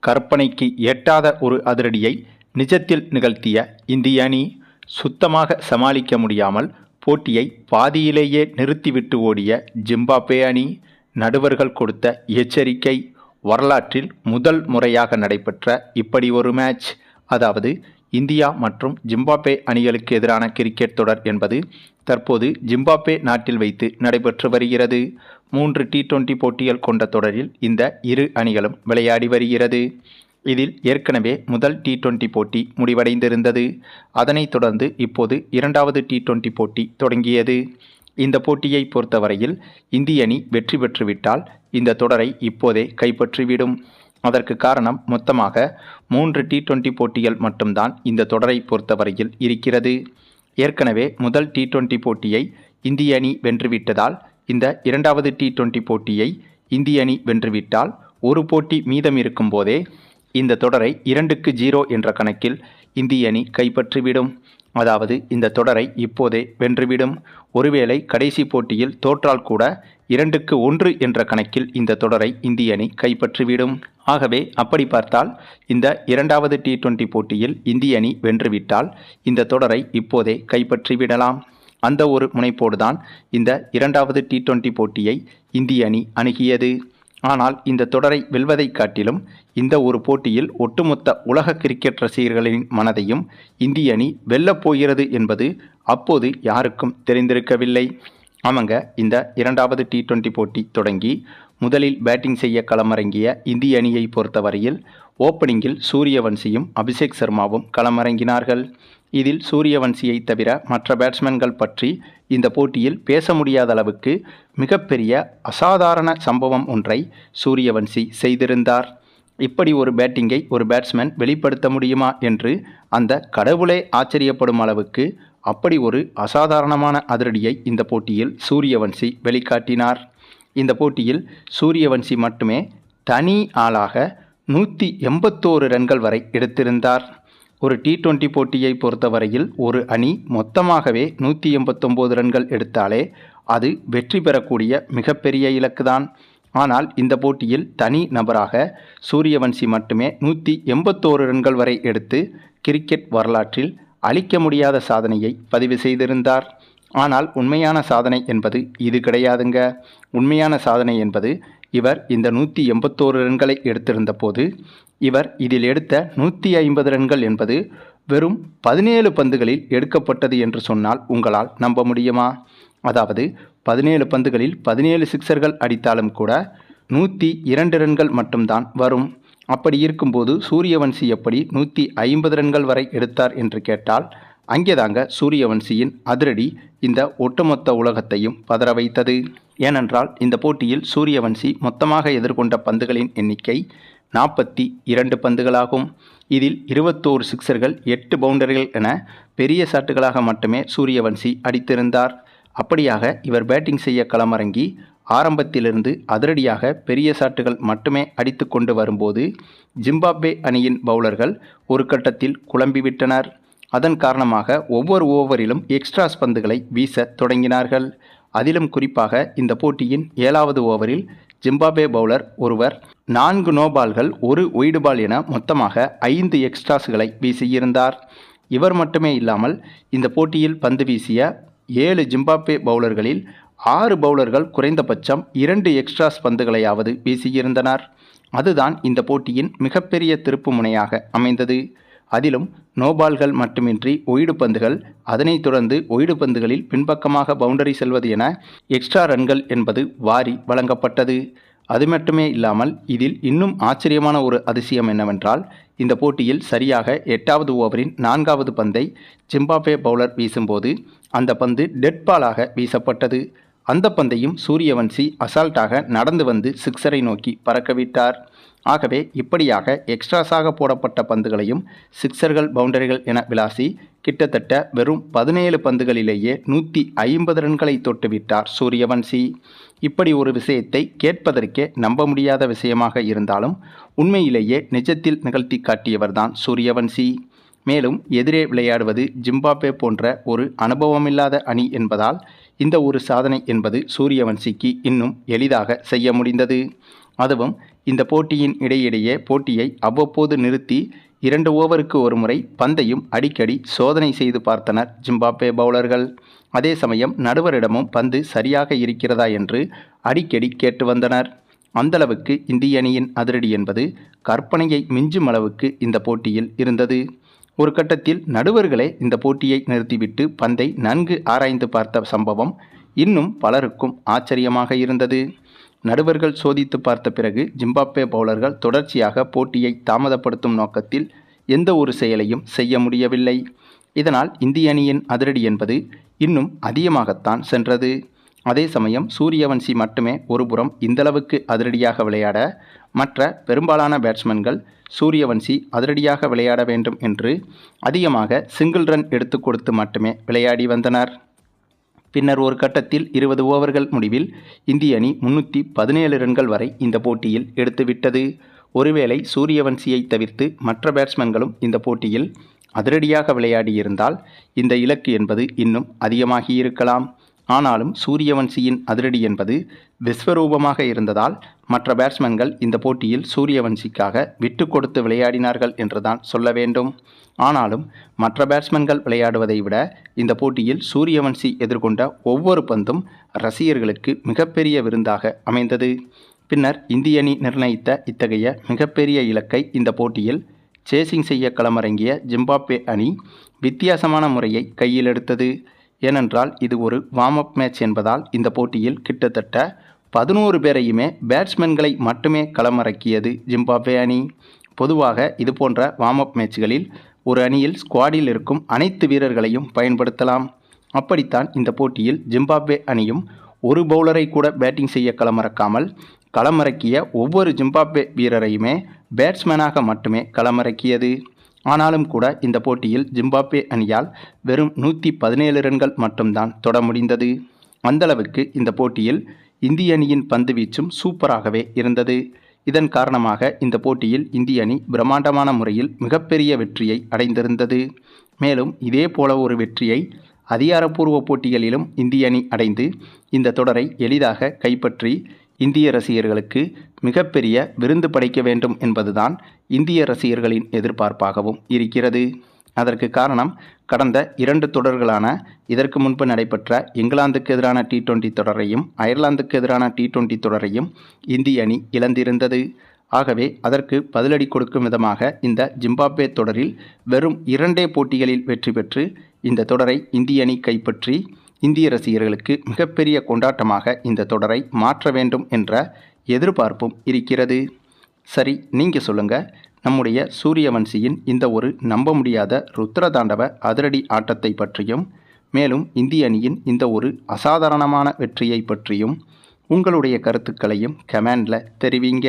கற்பனைக்கு எட்டாத ஒரு அதிரடியை நிஜத்தில் நிகழ்த்திய இந்திய அணி சுத்தமாக சமாளிக்க முடியாமல் போட்டியை பாதியிலேயே நிறுத்திவிட்டு ஓடிய ஜிம்பாப்வே அணி. நடுவர்கள் கொடுத்த எச்சரிக்கை. வரலாற்றில் முதல் முறையாக நடைபெற்ற இப்படி ஒரு மேட்ச், அதாவது இந்தியா மற்றும் ஜிம்பாப்வே அணிகளுக்கு எதிரான கிரிக்கெட் தொடர் என்பது தற்போது ஜிம்பாப்வே நாட்டில் வைத்து நடைபெற்று வருகிறது. 3 T20 போட்டிகள் கொண்ட தொடரில் இந்த இரு அணிகளும் விளையாடி வருகிறது. இதில் ஏற்கனவே முதல் T20 போட்டி முடிவடைந்திருந்தது. அதனைத் தொடர்ந்து இப்போது 2வது T20 போட்டி தொடங்கியது. இந்த போட்டியை பொறுத்தவரையில் இந்திய அணி வெற்றி பெற்றுவிட்டால் இந்த தொடரை இப்போதே கைப்பற்றிவிடும். அதற்கு காரணம் மொத்தமாக 3 T20 போட்டிகள் மட்டும்தான் இந்த தொடரை பொறுத்தவரையில் இருக்கிறது. ஏற்கனவே முதல் T20 போட்டியை இந்திய அணி வென்றுவிட்டதால் இந்த 2வது T20 போட்டியை இந்திய அணி வென்றுவிட்டால் ஒரு போட்டி மீதம் இருக்கும் போதே இந்த தொடரை 2-0 என்ற கணக்கில் இந்திய அணி கைப்பற்றிவிடும். அதாவது இந்த தொடரை இப்போதே வென்றுவிடும். ஒருவேளை கடைசி போட்டியில் தோற்றால் கூட 2-1 என்ற கணக்கில் இந்த தொடரை இந்திய அணி கைப்பற்றிவிடும். ஆகவே அப்படி பார்த்தால் இந்த 2வது T20 போட்டியில் இந்திய அணி வென்றுவிட்டால் இந்த தொடரை இப்போதே கைப்பற்றிவிடலாம். அந்த ஒரு முனைப்போடுதான் இந்த 2வது T20 போட்டியை இந்திய அணி அணுகியது. ஆனால் இந்த தொடரை வெல்வதை காட்டிலும் இந்த ஒரு போட்டியில் ஒட்டுமொத்த உலக கிரிக்கெட் ரசிகர்களின் மனதையும் இந்திய அணி வெல்லப் போகிறது என்பது அப்போது யாருக்கும் தெரிந்திருக்கவில்லை. அவங்க இந்த 2வது T20 போட்டி தொடங்கி முதலில் பேட்டிங் செய்ய களமிறங்கிய இந்திய அணியை பொறுத்தவரையில் ஓப்பனிங்கில் சூரியவன்சியும் அபிஷேக் சர்மாவும் களமிறங்கினார்கள். இதில் சூரியவன்சியை தவிர மற்ற பேட்ஸ்மேன்கள் பற்றி இந்த போட்டியில் பேச முடியாத அளவுக்கு மிகப்பெரிய அசாதாரண சம்பவம் ஒன்றை சூரியவன்சி செய்திருந்தார். இப்படி ஒரு பேட்டிங்கை ஒரு பேட்ஸ்மேன் வெளிப்படுத்த முடியுமா என்று அந்த கடவுளே ஆச்சரியப்படும் அளவுக்கு அப்படி ஒரு அசாதாரணமான அதிரடியை இந்த போட்டியில் சூரியவன்சி வெளிக்காட்டினார். இந்த போட்டியில் சூரியவன்சி மட்டுமே தனி ஆளாக 181 ரன்கள் வரை எடுத்திருந்தார். ஒரு T20 போட்டியை பொறுத்தவரையில் ஒரு அணி மொத்தமாகவே 189 ரன்கள் எடுத்தாலே அது வெற்றி பெறக்கூடிய மிகப்பெரிய இலக்குதான். ஆனால் இந்த போட்டியில் தனி நபராக சூரியவன்சி மட்டுமே 181 ரன்கள் வரை எடுத்து கிரிக்கெட் வரலாற்றில் அழிக்க முடியாத சாதனையை பதிவு செய்திருந்தார். ஆனால் உண்மையான சாதனை என்பது இது கிடையாதுங்க. உண்மையான சாதனை என்பது இவர் இந்த 181 ரன்களை எடுத்திருந்த போது இவர் இதில் எடுத்த 150 ரன்கள் என்பது வெறும் 17 பந்துகளில் எடுக்கப்பட்டது என்று சொன்னால் உங்களால் நம்ப முடியுமா? அதாவது 17 பந்துகளில் 17 சிக்சர்கள் அடித்தாலும் கூட 102 ரன்கள் மட்டும்தான் வரும். அப்படி இருக்கும்போது சூரியவன்சி எப்படி 150 ரன்கள் வரை எடுத்தார் என்று கேட்டால் அங்கேதாங்க சூரியவன்சியின் அதிரடி இந்த ஒட்டுமொத்த உலகத்தையும் பதற வைத்தது. ஏனென்றால் இந்த போட்டியில் சூரியவன்சி மொத்தமாக எதிர்கொண்ட பந்துகளின் எண்ணிக்கை 42 பந்துகளாகும். இதில் 21 சிக்சர்கள் 8 பவுண்டரிகள் என பெரிய ஷாட்டுகளாக மட்டுமே சூரியவன்சி அடித்திருந்தார். அப்படியாக இவர் பேட்டிங் செய்ய களமிறங்கி ஆரம்பத்திலிருந்து அதிரடியாக பெரிய ஷாட்டுகள் மட்டுமே அடித்து கொண்டு வரும்போது ஜிம்பாப்வே அணியின் பவுலர்கள் ஒரு கட்டத்தில் குழம்பிவிட்டனர். அதன் காரணமாக ஒவ்வொரு ஓவரிலும் எக்ஸ்ட்ராஸ் பந்துகளை வீச தொடங்கினார்கள். அதிலும் குறிப்பாக இந்த போட்டியின் 7வது ஓவரில் ஜிம்பாப்வே பவுலர் ஒருவர் 4 நோபால்கள் 1 ஒய்டு பால் என மொத்தமாக 5 எக்ஸ்ட்ராஸ்களை வீசியிருந்தார். இவர் மட்டுமே இல்லாமல் இந்த போட்டியில் பந்து வீசிய 7 ஜிம்பாப்வே பவுலர்களில் 6 பவுலர்கள் குறைந்தபட்சம் 2 எக்ஸ்ட்ராஸ் பந்துகளையாவது வீசியிருந்தனர். அதுதான் இந்த போட்டியின் மிகப்பெரிய திருப்பு முனையாக அமைந்தது. அதிலும் நோபால்கள் மட்டுமின்றி ஒய்டு பந்துகள், அதனைத் தொடர்ந்து ஒய்டு பந்துகளில் பின்பக்கமாக பவுண்டரி செல்வது என எக்ஸ்ட்ரா ரன்கள் என்பது வாரி வழங்கப்பட்டது. அது மட்டுமே இல்லாமல் இதில் இன்னும் ஆச்சரியமான ஒரு அதிசயம் என்னவென்றால் இந்த போட்டியில் சரியாக 8வது ஓவரின் 4வது பந்தை ஜிம்பாப்வே பவுலர் வீசும்போது அந்த பந்து டெட் பாலாக வீசப்பட்டது. அந்த பந்தையும் சூரியவன்சி அசால்ட்டாக நடந்து வந்து சிக்ஸரை நோக்கி பறக்கவிட்டார். ஆகவே இப்படியாக எக்ஸ்ட்ராஸாக போடப்பட்ட பந்துகளையும் சிக்ஸர்கள் பவுண்டரிகள் என விளாசி கிட்டத்தட்ட வெறும் 17 பந்துகளிலேயே 150 ரன்களை தொட்டுவிட்டார் சூரியவன்சி. இப்படி ஒரு விஷயத்தை கேட்பதற்கே நம்ப முடியாத விஷயமாக இருந்தாலும் உண்மையிலேயே நிஜத்தில் நிகழ்த்தி காட்டியவர்தான் சூரியவன்சி. மேலும் எதிரே விளையாடுவது ஜிம்பாப்வே போன்ற ஒரு அனுபவமில்லாத அணி என்பதால் இந்த ஒரு சாதனை என்பது சூரியவன்சிக்கு இன்னும் எளிதாக செய்ய முடிந்தது. அதுவும் இந்த போட்டியின் இடையிடையே போட்டியை அவ்வப்போது நிறுத்தி 2 ஓவருக்கு ஒரு முறை பந்தையும் அடிக்கடி சோதனை செய்து பார்த்தனர் ஜிம்பாப்வே பவுலர்கள். அதே சமயம் நடுவரிடமும் பந்து சரியாக இருக்கிறதா என்று அடிக்கடி கேட்டு வந்தனர். அந்தளவுக்கு இந்திய அணியின் அதிரடி என்பது கற்பனையை மிஞ்சும் அளவுக்கு இந்த போட்டியில் இருந்தது. ஒரு கட்டத்தில் நடுவர்களே இந்த போட்டியை நிறுத்திவிட்டு பந்தை நன்கு ஆராய்ந்து பார்த்த சம்பவம் இன்னும் பலருக்கும் ஆச்சரியமாக இருந்தது. நடுவர்கள் சோதித்து பார்த்த பிறகு ஜிம்பாப்வே பவுலர்கள் தொடர்ச்சியாக போட்டியை தாமதப்படுத்தும் நோக்கத்தில் எந்த ஒரு செயலையும் செய்ய முடியவில்லை. இதனால் இந்திய அணியின் அதிரடி என்பது இன்னும் அதிகமாகத்தான் சென்றது. அதே சமயம் சூரியவன்சி மட்டுமே ஒருபுறம் இந்தளவுக்கு அதிரடியாக விளையாட, மற்ற பெரும்பாலான பேட்ஸ்மேன்கள் சூரியவன்சி அதிரடியாக விளையாட வேண்டும் என்று அதிகமாக சிங்கிள் ரன் எடுத்து கொடுத்து மட்டுமே விளையாடி வந்தனர். பின்னர் ஒரு கட்டத்தில் 20 ஓவர்கள் முடிவில் இந்திய அணி 317 ரன்கள் வரை இந்த போட்டியில் எடுத்துவிட்டது. ஒருவேளை சூரியவன்சியை தவிர்த்து மற்ற பேட்ஸ்மேன்களும் இந்த போட்டியில் அதிரடியாக விளையாடியிருந்தால் இந்த இலக்கு என்பது இன்னும் அதிகமாகியிருக்கலாம். ஆனாலும் சூரியவன்சியின் அதிரடி என்பது விஸ்வரூபமாக இருந்ததால் மற்ற பேட்ஸ்மேன்கள் இந்த போட்டியில் சூரியவன்சிக்காக விட்டு கொடுத்து விளையாடினார்கள் என்றுதான் சொல்ல வேண்டும். ஆனாலும் மற்ற பேட்ஸ்மேன்கள் விளையாடுவதை விட இந்த போட்டியில் சூரியவன்சி எதிர்கொண்ட ஒவ்வொரு பந்தும் ரசிகர்களுக்கு மிகப்பெரிய விருந்தாக அமைந்தது. பின்னர் இந்திய அணி நிர்ணயித்த இத்தகைய மிகப்பெரிய இலக்கை இந்த போட்டியில் சேசிங் செய்ய களமிறங்கிய ஜிம்பாப்வே அணி வித்தியாசமான முறையை கையில் எடுத்தது. ஏனென்றால் இது ஒரு வார்ம் அப் மேட்ச் என்பதால் இந்த போட்டியில் கிட்டத்தட்ட 11 பேரையுமே பேட்ஸ்மேன்களை மட்டுமே களமிறக்கியது ஜிம்பாப்வே அணி. பொதுவாக இதுபோன்ற வார்ம் அப் மேட்ச்களில் ஒரு அணியில் ஸ்குவாடில் இருக்கும் அனைத்து வீரர்களையும் பயன்படுத்தலாம். அப்படித்தான் இந்த போட்டியில் ஜிம்பாப்வே அணியும் ஒரு பவுலரை கூட பேட்டிங் செய்ய களமிறக்காமல் களமிறக்கிய ஒவ்வொரு ஜிம்பாப்வே வீரரையுமே பேட்ஸ்மேனாக மட்டுமே களமிறக்கியது. ஆனாலும் கூட இந்த போட்டியில் ஜிம்பாப்வே அணியால் வெறும் 117 ரன்கள் மட்டும்தான் தொட முடிந்தது. அந்தளவுக்கு இந்த போட்டியில் இந்திய அணியின் பந்து வீச்சும் சூப்பராகவே இருந்தது. இதன் காரணமாக இந்த போட்டியில் இந்திய அணி பிரம்மாண்டமான முறையில் மிகப்பெரிய வெற்றியை அடைந்திருந்தது. மேலும் இதே போல ஒரு வெற்றியை அதிகாரப்பூர்வ போட்டிகளிலும் இந்திய அணி அடைந்து இந்த தொடரை எளிதாக கைப்பற்றி இந்திய ரசிகர்களுக்கு மிகப்பெரிய விருந்து படைக்க வேண்டும் என்பதுதான் இந்திய ரசிகர்களின் எதிர்பார்ப்பாகவும் இருக்கிறது. அதற்கு காரணம் கடந்த 2 தொடர்களான இதற்கு முன்பு நடைபெற்ற இங்கிலாந்துக்கு எதிரான T20 தொடரையும் அயர்லாந்துக்கு எதிரான T20 தொடரையும் இந்திய அணி இழந்திருந்தது. ஆகவே அதற்கு பதிலடி கொடுக்கும் விதமாக இந்த ஜிம்பாப்வே தொடரில் வெறும் 2 போட்டிகளில் வெற்றி பெற்று இந்த தொடரை இந்திய அணி கைப்பற்றி இந்திய ரசிகர்களுக்கு மிகப்பெரிய கொண்டாட்டமாக இந்த தொடரை மாற்ற வேண்டும் என்ற எதிர்பார்ப்பும் இருக்கிறது. சரி, நீங்கள் சொல்லுங்கள், நம்முடைய சூரியவன்சியின் இந்த ஒரு நம்ப முடியாத ருத்ரதாண்டவ அதிரடி ஆட்டத்தை பற்றியும் மேலும் இந்திய அணியின் இந்த ஒரு அசாதாரணமான வெற்றியை பற்றியும் உங்களுடைய கருத்துக்களையும் கமெண்டில் தெரிவிங்க.